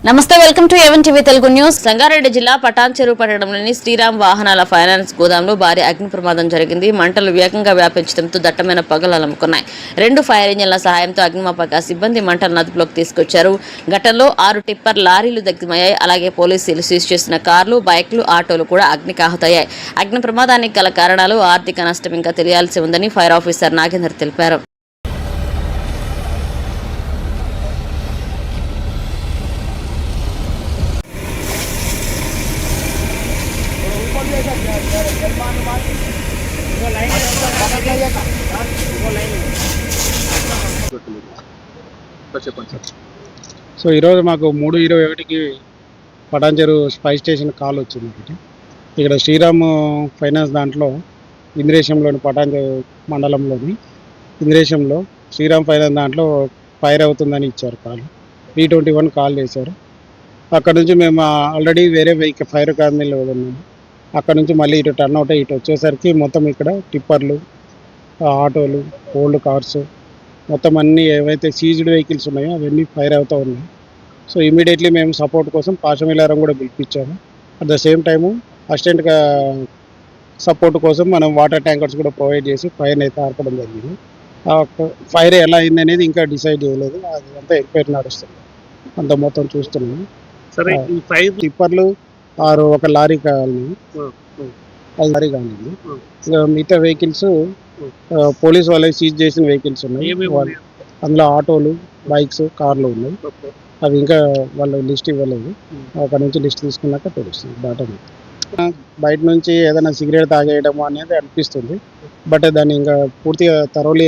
నమస్తే, welcome to even TV Telugu news. Sangareddy జిల్లా పటాన్చెరు పట్టణంలోని శ్రీరామ్ వాహనాల ఫైనాన్స్ గోదాంలో భారీ అగ్ని ప్రమాదం జరిగింది. మంటలు వేగంగా వ్యాపించడంతో దట్టమైన పొగలు అలుముకున్నాయి. 2 ఫైర్ ఇంజన్ల సహాయంతో అగ్నిమాపక సిబ్బంది మంటలను అదుపులోకి తీసుకొచ్చారు. ఘటనలో 6 టిప్పర్ లారీలు దగ్ధమయ్యాయి. అలాగే పోలీసులు సీజ్ చేసిన కార్లు, బైక్లు, ఆటోలు కూడా అగ్నికాహుతయ్యాయి. అగ్ని ప్రమాదానికి గల కారణాలు, ఆర్థిక నష్టం ఇంకా తెలియాల్సి ఉందని ఫైర్ ఆఫీసర్ నాగేందర్ తెలిపారు. సో ఈరోజు మాకు 3:21కి పటాన్చెరు స్పై స్టేషన్ కాల్ వచ్చింది. ఇక్కడ శ్రీరామ్ ఫైనాన్స్ దాంట్లో ఇంద్రేశంలోని పటాన్చెరు మండలంలోని ఇంద్రేశంలో శ్రీరామ్ ఫైనాన్స్ దాంట్లో ఫైర్ అవుతుందని ఇచ్చారు కాల్. 321 కాల్ చేశారు. అక్కడ నుంచి మేము ఆల్రెడీ వేరే వెహికల్ ఫైర్ కాలనీలో ఉన్నాము. అక్కడ నుంచి మళ్ళీ ఇటు టర్న్ అవుట్ ఇటు వచ్చేసరికి మొత్తం ఇక్కడ టిప్పర్లు, ఆటోలు, ఓల్డ్ కార్స్ మొత్తం అన్నీ ఏవైతే సీజ్డ్ వెహికల్స్ ఉన్నాయో అవన్నీ ఫైర్ అవుతూ ఉన్నాయి. సో ఇమీడియట్లీ మేము సపోర్ట్ కోసం పాశమిలారం కూడా పిలిపించాము. అట్ ద సేమ్ టైము అసిస్టెంట్గా సపోర్ట్ కోసం మనం వాటర్ ట్యాంకర్స్ కూడా ప్రొవైడ్ చేసి ఫైర్ని అయితే ఆర్పడం జరిగింది. ఫైర్ ఎలా అయింది అనేది ఇంకా డిసైడ్ చేయలేదు. అది అంతా ఎంక్వైరీ నడుస్తుంది. అంత మొత్తం చూస్తున్నాము. సరే, ఈ ఫైర్ టిప్పర్లు ఒక లారీ కావాలి, అది లారీ కానింది. మిగతా వెహికల్స్ పోలీస్ వాళ్ళకి సీజ్ చేసిన వెహికల్స్ ఉన్నాయి. అందులో ఆటోలు, బైక్స్, కార్లు ఉన్నాయి. అవి ఇంకా వాళ్ళు లిస్ట్ ఇవ్వలేదు. అక్కడ నుంచి లిస్ట్ తీసుకున్నాక తెలుస్తుంది. బయట నుంచి ఏదైనా సిగరెట్ తాగేయడం అనేది అనిపిస్తుంది. బట్ దాన్ని ఇంకా పూర్తిగా థరోలీ